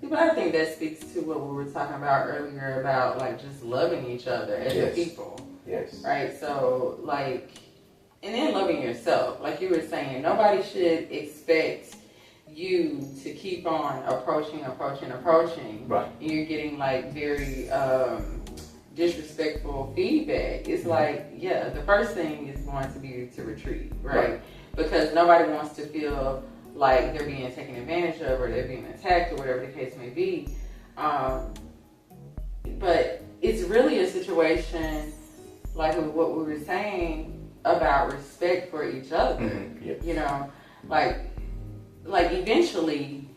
But I think that speaks to what we were talking about earlier about like just loving each other as a people. Yes. Right? So like, and then loving yourself. Like you were saying, nobody should expect you to keep on approaching. Right. You're getting like very disrespectful feedback. It's like, yeah, the first thing is going to be to retreat, right? Because nobody wants to feel like they're being taken advantage of or they're being attacked or whatever the case may be. But it's really a situation like what we were saying about respect for each other. Mm-hmm. Yes. You know, like eventually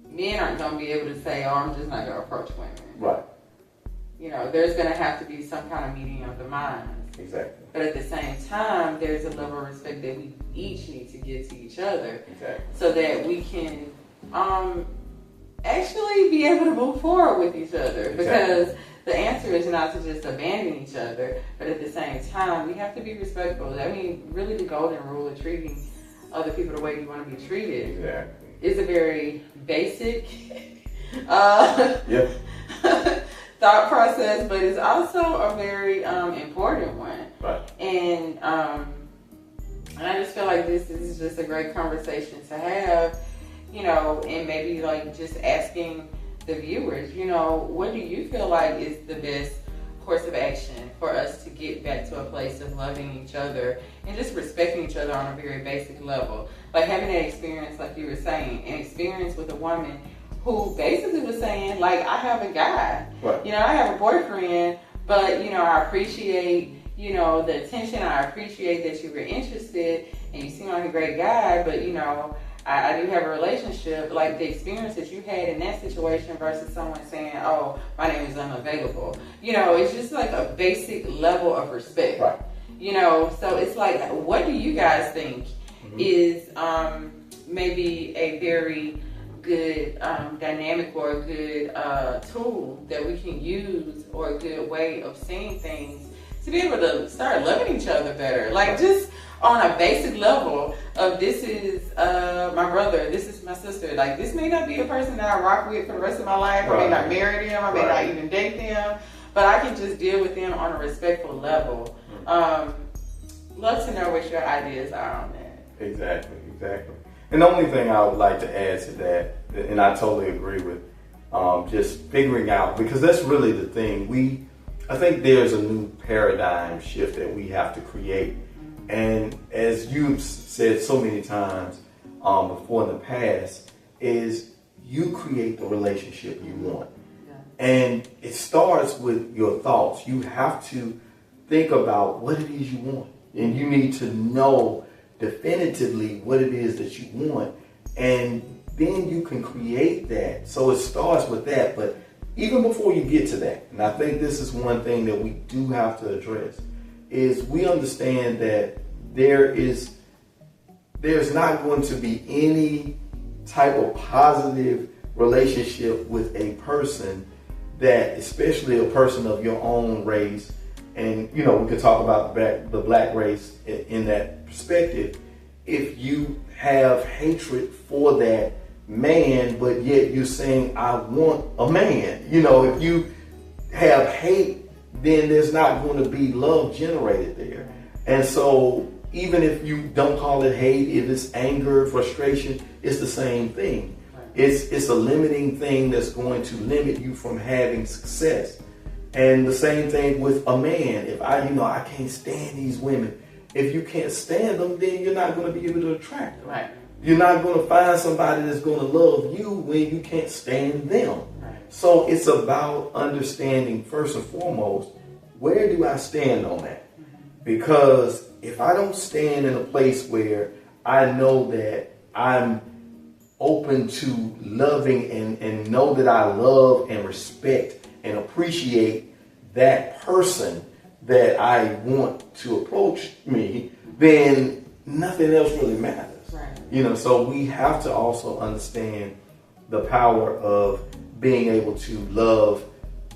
men aren't going to be able to say, oh, I'm just not going to approach women. Right. You know, there's going to have to be some kind of meeting of the minds. Exactly. But at the same time, there's a level of respect that we each need to give to each other. Exactly. So that we can actually be able to move forward with each other. Exactly. Because the answer is not to just abandon each other, but at the same time, we have to be respectful. I mean, really the golden rule of treating other people the way you want to be treated is a very basic thought process, but it's also a very important one. Right. And I just feel like this is just a great conversation to have, you know, and maybe like just asking the viewers, you know, what do you feel like is the best course of action for us to get back to a place of loving each other and just respecting each other on a very basic level? Like having that experience, like you were saying, an experience with a woman who basically was saying, like, I have a guy, right. You know, I have a boyfriend, but, you know, I appreciate, you know, the attention. I appreciate that you were interested and you seem like a great guy, but, you know, I do have a relationship. Like the experience that you had in that situation versus someone saying, oh, my name is unavailable. You know, it's just like a basic level of respect. Right. You know, so it's like, what do you guys think is maybe a very good dynamic or a good tool that we can use or a good way of seeing things to be able to start loving each other better? Like just on a basic level of this is my brother, this is my sister. Like this may not be a person that I rock with for the rest of my life. I may not marry them. I may not even date them. But I can just deal with them on a respectful level. Love to know what your ideas are on that. Exactly. And the only thing I would like to add to that, and I totally agree with, just figuring out, because that's really the thing. I think there's a new paradigm shift that we have to create. And as you've said so many times before in the past, is you create the relationship you want. Yeah. And it starts with your thoughts. You have to think about what it is you want. And you need to know definitively what it is that you want. And then you can create that. So it starts with that. But even before you get to that, and I think this is one thing that we do have to address, is we understand that there's not going to be any type of positive relationship with a person that, especially a person of your own race, and you know, we could talk about the black race in that perspective, if you have hatred for that man, but yet you're saying, I want a man. You know, if you have hate, then there's not going to be love generated there. And so even if you don't call it hate, if it's anger, frustration, it's the same thing. It's a limiting thing that's going to limit you from having success. And the same thing with a man. If I can't stand these women. If you can't stand them, then you're not going to be able to attract them. Right. You're not going to find somebody that's going to love you when you can't stand them. Right. So it's about understanding, first and foremost, where do I stand on that? Because if I don't stand in a place where I know that I'm open to loving and know that I love and respect and appreciate that person that I want to approach me, then nothing else really matters. Right. You know, so we have to also understand the power of being able to love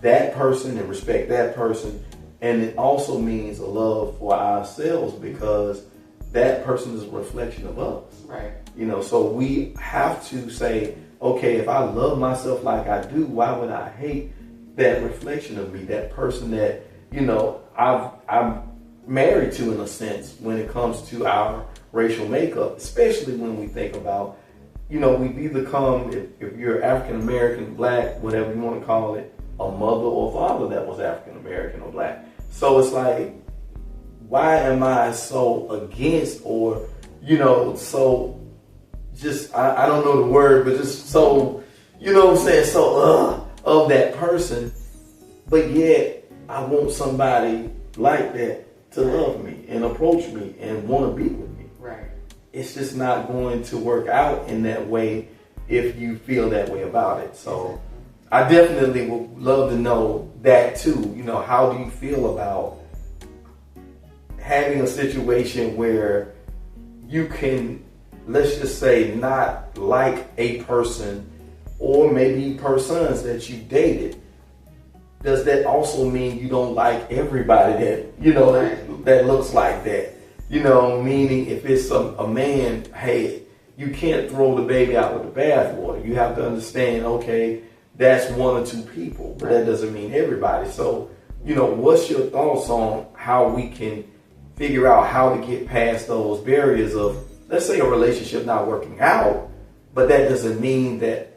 that person and respect that person. And it also means a love for ourselves, because that person is a reflection of us. Right. You know, so we have to say, okay, if I love myself like I do, why would I hate that reflection of me, that person that, I'm married to, in a sense, when it comes to our racial makeup, especially when we think about, we either come, if you're African American, black, whatever you want to call it, a mother or father that was African American or black. So it's like, why am I so against, or, so just, I don't know the word, but just so, what I'm saying, so of that person, but yet I want somebody like that to love me and approach me and want to be with me. Right. It's just not going to work out in that way if you feel that way about it. So I definitely would love to know that too. How do you feel about having a situation where you can, let's just say, not like a person or maybe persons that you dated? Does that also mean you don't like everybody that, that looks like that? Meaning if it's a man, hey, you can't throw the baby out with the bathwater. You have to understand, okay, that's one or two people, but that doesn't mean everybody. So, what's your thoughts on how we can figure out how to get past those barriers of, let's say, a relationship not working out, but that doesn't mean that,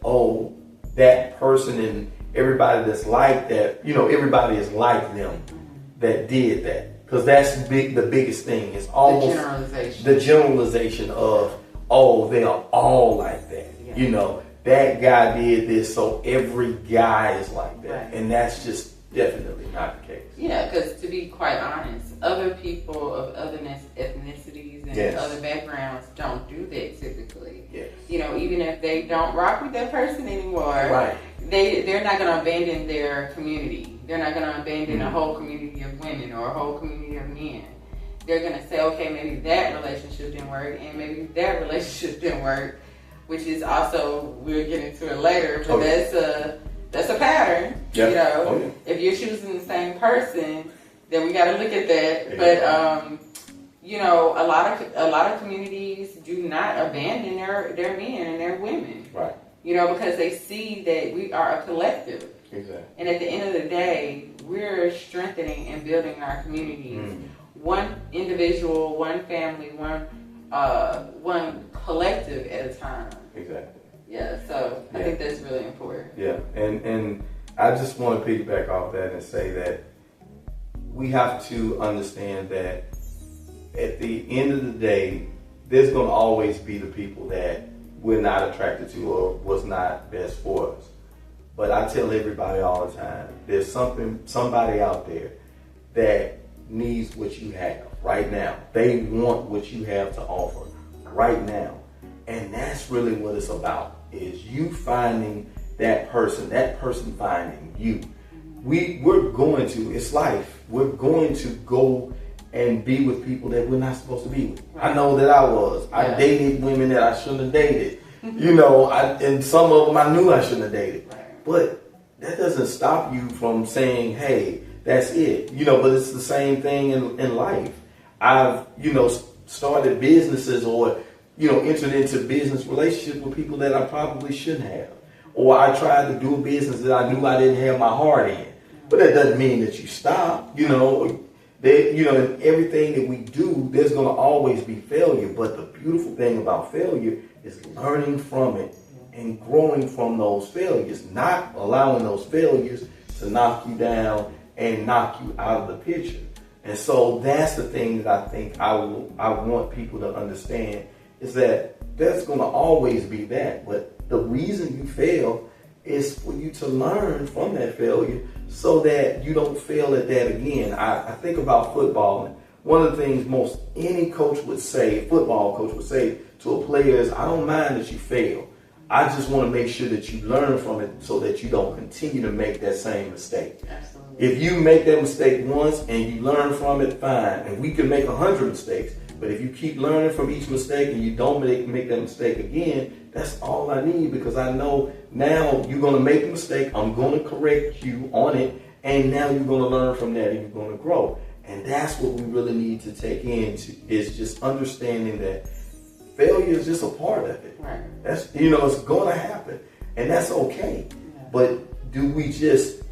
that person and everybody that's like that, everybody is like them that did that. Because that's the biggest thing. It's almost the generalization of, they are all like that. Yeah. That guy did this, so every guy is like that. Right. And that's just definitely not the case. Yeah, because to be quite honest, other people of other ethnicities and other backgrounds don't do that typically. Yes. Even if they don't rock with that person anymore, right. They're not going to abandon their community. They're not going to abandon a whole community of women or a whole community of men. They're going to say, okay, maybe that relationship didn't work, and maybe that relationship didn't work, which is also, we'll get into it later, but that's a pattern. Yep. If you're choosing the same person, then we got to look at that. Yeah. But a lot of communities do not abandon their men and their women. Right. Because they see that we are a collective. Exactly. And at the end of the day, we're strengthening and building our communities. One individual, one family, one collective at a time. Exactly. Yeah, so I think that's really important. Yeah, and I just want to piggyback off that and say that we have to understand that at the end of the day, there's going to always be the people that we're not attracted to or was not best for us. But I tell everybody all the time, there's somebody out there that needs what you have right now. They want what you have to offer right now. And that's really what it's about, is you finding that person finding you. We're going to, it's life, we're going to go and be with people that we're not supposed to be with. I know that I was. I dated women that I shouldn't have dated. And some of them I knew I shouldn't have dated. But that doesn't stop you from saying, hey, that's it. But it's the same thing in life. I've, started businesses or, entered into business relationships with people that I probably shouldn't have. Or I tried to do a business that I knew I didn't have my heart in. But that doesn't mean that you stop, in everything that we do, there's going to always be failure. But the beautiful thing about failure is learning from it and growing from those failures, not allowing those failures to knock you down and knock you out of the picture. And so that's the thing that I think I want people to understand, is that there's going to always be that. But the reason you fail is for you to learn from that failure so that you don't fail at that again. I think about football, and one of the things most any coach would say, football coach would say to a player is, I don't mind that you fail. I just want to make sure that you learn from it so that you don't continue to make that same mistake. Absolutely. If you make that mistake once and you learn from it, fine. And we can make 100 mistakes. But if you keep learning from each mistake and you don't make that mistake again, that's all I need, because I know now you're going to make a mistake. I'm going to correct you on it. And now you're going to learn from that and you're going to grow. And that's what we really need to take into, is just understanding that failure is just a part of it. Right. That's, it's going to happen. and that's okay. Yeah. But do we just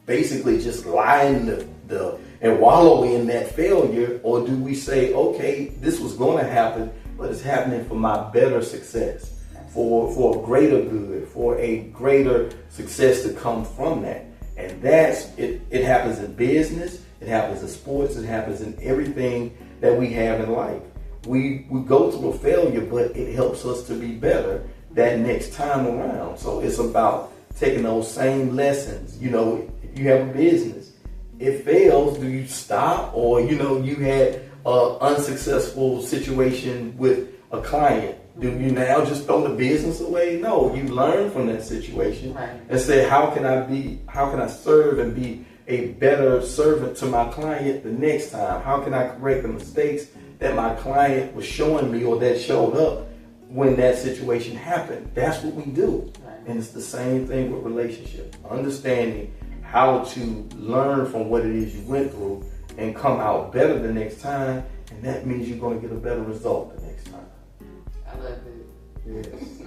basically just lie in the and wallow in that failure, or do we say, okay, this was going to happen, but it's happening for my better success, for a greater good, for a greater success to come from that? And that's it. It happens in business, it happens in sports, it happens in everything that we have in life. We go through a failure, but it helps us to be better that next time around. So it's about taking those same lessons. You know, if you have a business, it fails, do you stop? Or, you know, you had an unsuccessful situation with a client. Do you now just throw the business away? No, you learn from that situation, right, and say, how can I serve and be a better servant to my client the next time? How can I correct the mistakes that my client was showing me or that showed up when that situation happened? That's what we do. Right. And it's the same thing with relationships. Understanding how to learn from what it is you went through and come out better the next time, and that means you're going to get a better result the next time. I love it. Yes.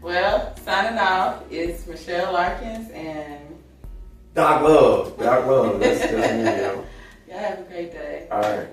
Well, signing off is Michelle Larkins and Doc Love. That's me, yo. Y'all have a great day. All right.